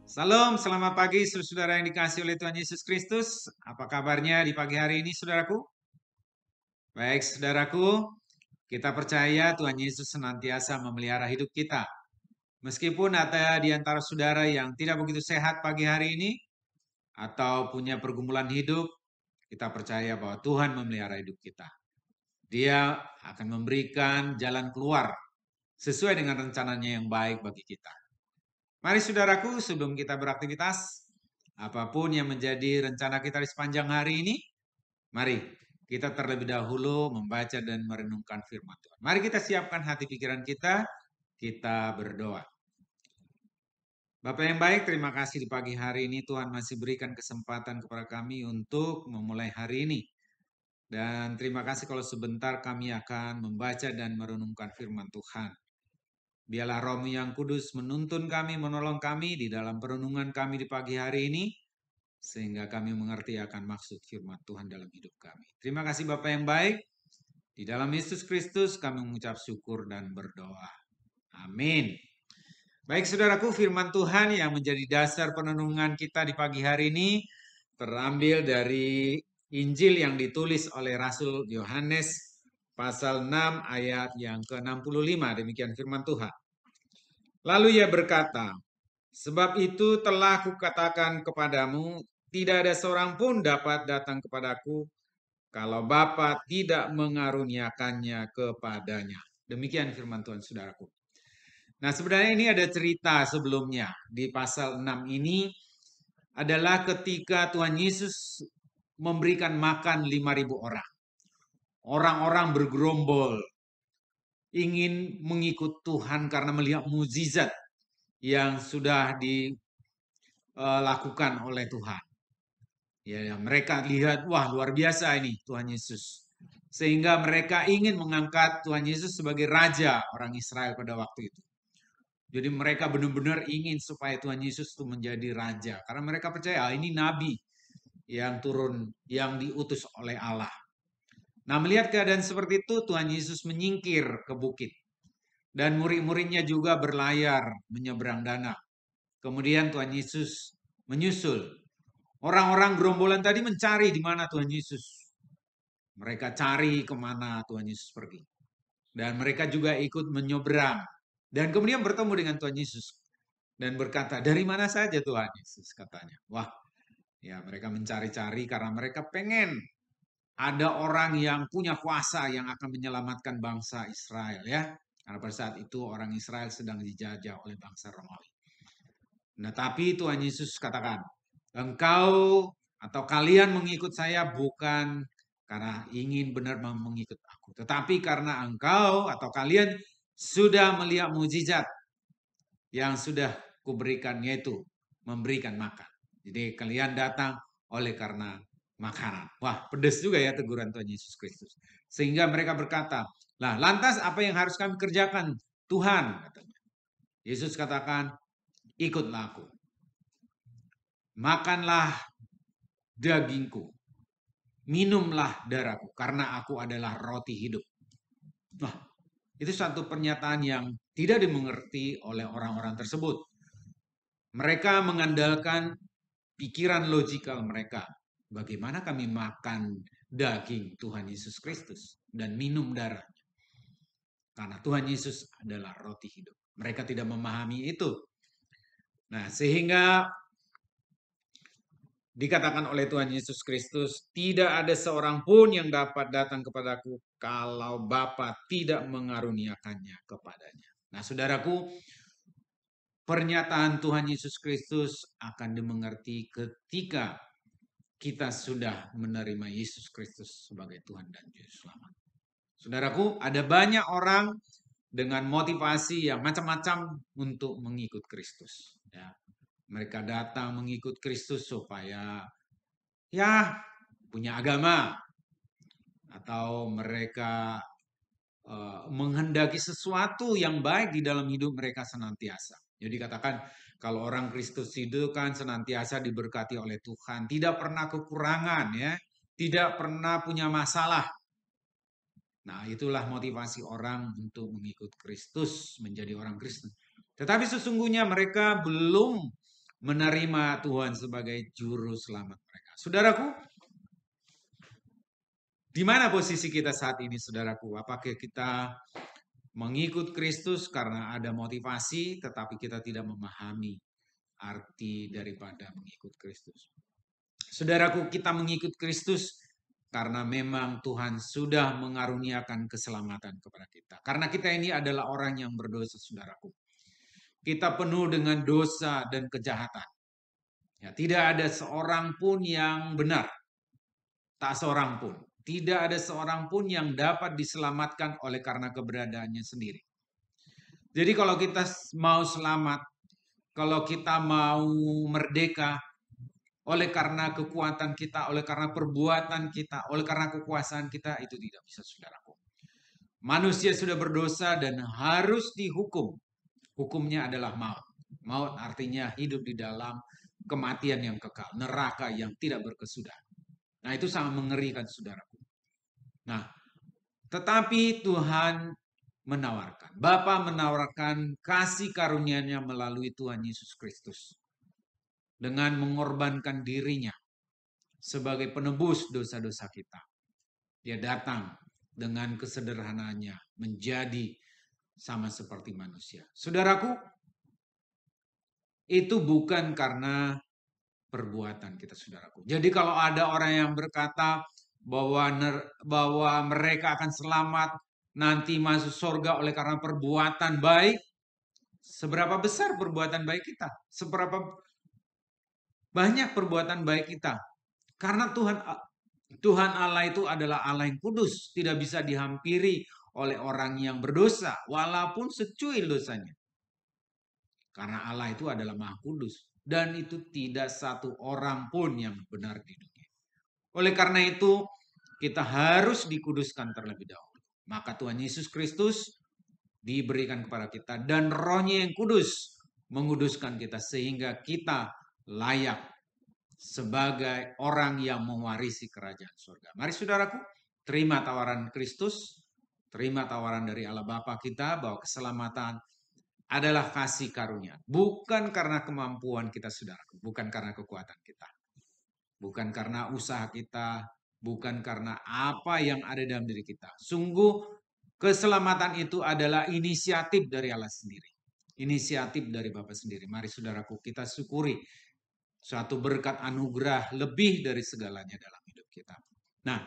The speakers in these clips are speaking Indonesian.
Salam, selamat pagi saudara yang dikasihi oleh Tuhan Yesus Kristus. Apa kabarnya di pagi hari ini saudaraku? Baik saudaraku, kita percaya Tuhan Yesus senantiasa memelihara hidup kita. Meskipun ada di antara saudara yang tidak begitu sehat pagi hari ini, atau punya pergumulan hidup, kita percaya bahwa Tuhan memelihara hidup kita. Dia akan memberikan jalan keluar sesuai dengan rencananya yang baik bagi kita. Mari saudaraku, sebelum kita beraktivitas, apapun yang menjadi rencana kita di sepanjang hari ini, mari kita terlebih dahulu membaca dan merenungkan firman Tuhan. Mari kita siapkan hati pikiran kita berdoa. Bapak yang baik, terima kasih di pagi hari ini Tuhan masih berikan kesempatan kepada kami untuk memulai hari ini. Dan terima kasih kalau sebentar kami akan membaca dan merenungkan firman Tuhan. Biarlah Roh yang Kudus menuntun kami, menolong kami di dalam perenungan kami di pagi hari ini, sehingga kami mengerti akan maksud firman Tuhan dalam hidup kami. Terima kasih Bapak yang baik. Di dalam Yesus Kristus kami mengucap syukur dan berdoa. Amin. Baik saudaraku, firman Tuhan yang menjadi dasar penenungan kita di pagi hari ini terambil dari Injil yang ditulis oleh Rasul Yohanes pasal 6 ayat yang ke-65. Demikian firman Tuhan. Lalu ia berkata, sebab itu telah kukatakan kepadamu, tidak ada seorang pun dapat datang kepadaku kalau Bapa tidak mengaruniakannya kepadanya. Demikian firman Tuhan saudaraku. Nah sebenarnya ini ada cerita sebelumnya. Di pasal 6 ini adalah ketika Tuhan Yesus memberikan makan 5.000 orang. Orang-orang bergerombol ingin mengikut Tuhan karena melihat mukjizat yang sudah dilakukan oleh Tuhan. Ya, mereka lihat, wah luar biasa ini Tuhan Yesus. Sehingga mereka ingin mengangkat Tuhan Yesus sebagai raja orang Israel pada waktu itu. Jadi mereka benar-benar ingin supaya Tuhan Yesus itu menjadi raja. Karena mereka percaya ini nabi yang turun, yang diutus oleh Allah. Nah melihat keadaan seperti itu, Tuhan Yesus menyingkir ke bukit. Dan murid-muridnya juga berlayar menyeberang danau. Kemudian Tuhan Yesus menyusul. Orang-orang gerombolan tadi mencari di mana Tuhan Yesus. Mereka cari kemana Tuhan Yesus pergi. Dan mereka juga ikut menyeberang. Dan kemudian bertemu dengan Tuhan Yesus. Dan berkata, dari mana saja Tuhan Yesus katanya. Wah, Ya, mereka mencari-cari karena mereka pengen ada orang yang punya kuasa yang akan menyelamatkan bangsa Israel ya. Karena pada saat itu orang Israel sedang dijajah oleh bangsa Romawi. Nah, tapi Tuhan Yesus katakan, engkau atau kalian mengikut saya bukan karena ingin benar mengikut aku, tetapi karena engkau atau kalian sudah melihat mujizat yang sudah kuberikan, yaitu memberikan makan. Jadi kalian datang oleh karena makanan. Wah, pedas juga ya teguran Tuhan Yesus Kristus. Sehingga mereka berkata, lah lantas apa yang harus kami kerjakan? Tuhan, katanya. Yesus katakan, ikutlah aku. Makanlah dagingku. Minumlah darahku, karena aku adalah roti hidup. Wah, itu satu pernyataan yang tidak dimengerti oleh orang-orang tersebut. Mereka mengandalkan pikiran logikal mereka. Bagaimana kami makan daging Tuhan Yesus Kristus dan minum darah? Karena Tuhan Yesus adalah roti hidup. Mereka tidak memahami itu. Nah, sehingga dikatakan oleh Tuhan Yesus Kristus, tidak ada seorang pun yang dapat datang kepadaku kalau Bapa tidak mengaruniakannya kepadanya. Nah, saudaraku, pernyataan Tuhan Yesus Kristus akan dimengerti ketika kita sudah menerima Yesus Kristus sebagai Tuhan dan Juru Selamat. Saudaraku, ada banyak orang dengan motivasi yang macam-macam untuk mengikut Kristus. Ya, mereka datang mengikut Kristus supaya ya punya agama, atau mereka menghendaki sesuatu yang baik di dalam hidup mereka senantiasa. Jadi katakan kalau orang Kristus itu kan senantiasa diberkati oleh Tuhan, tidak pernah kekurangan ya, tidak pernah punya masalah. Nah, itulah motivasi orang untuk mengikut Kristus, menjadi orang Kristen. Tetapi sesungguhnya mereka belum menerima Tuhan sebagai juru selamat mereka. Saudaraku, di mana posisi kita saat ini, saudaraku? Apakah kita mengikut Kristus karena ada motivasi, tetapi kita tidak memahami arti daripada mengikut Kristus? Saudaraku, kita mengikut Kristus karena memang Tuhan sudah mengaruniakan keselamatan kepada kita. Karena kita ini adalah orang yang berdosa, saudaraku. Kita penuh dengan dosa dan kejahatan. Ya, tidak ada seorang pun yang benar. Tak seorang pun. Tidak ada seorang pun yang dapat diselamatkan oleh karena keberadaannya sendiri. Jadi kalau kita mau selamat, kalau kita mau merdeka, oleh karena kekuatan kita, oleh karena perbuatan kita, oleh karena kekuasaan kita, itu tidak bisa, saudaraku. Manusia sudah berdosa dan harus dihukum. Hukumnya adalah maut. Maut artinya hidup di dalam kematian yang kekal, neraka yang tidak berkesudahan. Nah, itu sangat mengerikan, saudaraku. Nah, tetapi Tuhan menawarkan. Bapa menawarkan kasih karunia-Nya melalui Tuhan Yesus Kristus. Dengan mengorbankan dirinya sebagai penebus dosa-dosa kita. Dia datang dengan kesederhanaannya menjadi sama seperti manusia. Saudaraku, itu bukan karena perbuatan kita, saudaraku. Jadi kalau ada orang yang berkata bahwa mereka akan selamat nanti masuk surga oleh karena perbuatan baik, seberapa besar perbuatan baik kita? Seberapa banyak perbuatan baik kita? Karena Tuhan Allah itu adalah Allah yang kudus, tidak bisa dihampiri oleh orang yang berdosa, walaupun secuil dosanya. Karena Allah itu adalah Maha Kudus, dan itu tidak satu orang pun yang benar di dunia. Oleh karena itu, kita harus dikuduskan terlebih dahulu. Maka Tuhan Yesus Kristus diberikan kepada kita, dan Roh-Nya yang kudus menguduskan kita sehingga kita layak sebagai orang yang mewarisi kerajaan surga. Mari saudaraku, terima tawaran Kristus, terima tawaran dari Allah Bapa kita bahwa keselamatan adalah kasih karunia. Bukan karena kemampuan kita, saudaraku, bukan karena kekuatan kita, bukan karena usaha kita, bukan karena apa yang ada dalam diri kita. Sungguh keselamatan itu adalah inisiatif dari Allah sendiri. Inisiatif dari Bapa sendiri. Mari saudaraku, kita syukuri Suatu berkat anugerah lebih dari segalanya dalam hidup kita. Nah,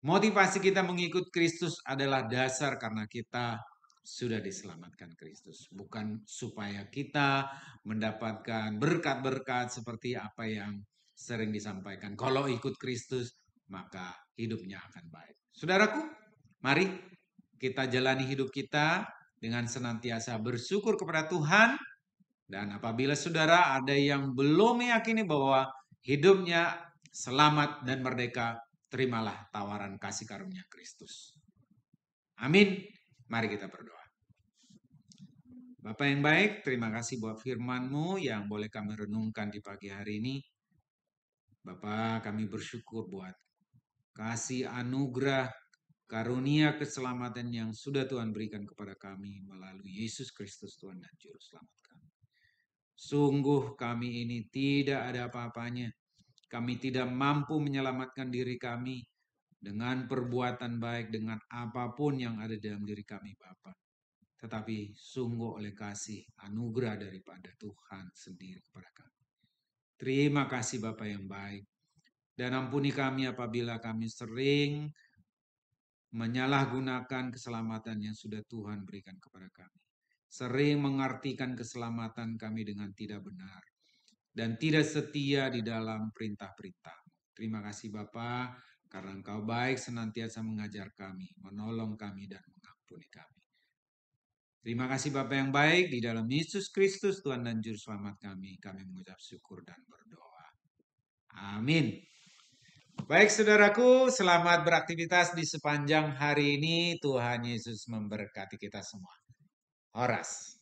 motivasi kita mengikut Kristus adalah dasar karena kita sudah diselamatkan Kristus. Bukan supaya kita mendapatkan berkat-berkat seperti apa yang sering disampaikan. Kalau ikut Kristus, maka hidupnya akan baik. Saudaraku, mari kita jalani hidup kita dengan senantiasa bersyukur kepada Tuhan. Dan apabila saudara ada yang belum meyakini bahwa hidupnya selamat dan merdeka, terimalah tawaran kasih karunia Kristus. Amin. Mari kita berdoa. Bapak yang baik, terima kasih buat firman-Mu yang boleh kami renungkan di pagi hari ini. Bapak, kami bersyukur buat kasih anugerah, karunia keselamatan yang sudah Tuhan berikan kepada kami melalui Yesus Kristus Tuhan dan Juru Selamat kami. Sungguh kami ini tidak ada apa-apanya. Kami tidak mampu menyelamatkan diri kami dengan perbuatan baik, dengan apapun yang ada dalam diri kami, Bapa. Tetapi sungguh oleh kasih anugerah daripada Tuhan sendiri kepada kami. Terima kasih Bapa yang baik. Dan ampuni kami apabila kami sering menyalahgunakan keselamatan yang sudah Tuhan berikan kepada kami. Sering mengartikan keselamatan kami dengan tidak benar. Dan tidak setia di dalam perintah-perintah. Terima kasih Bapa, karena Engkau baik senantiasa mengajar kami, menolong kami dan mengampuni kami. Terima kasih Bapa yang baik, di dalam Yesus Kristus Tuhan dan Juru Selamat kami mengucap syukur dan berdoa. Amin. Baik saudaraku, selamat beraktivitas di sepanjang hari ini. Tuhan Yesus memberkati kita semua. Horas.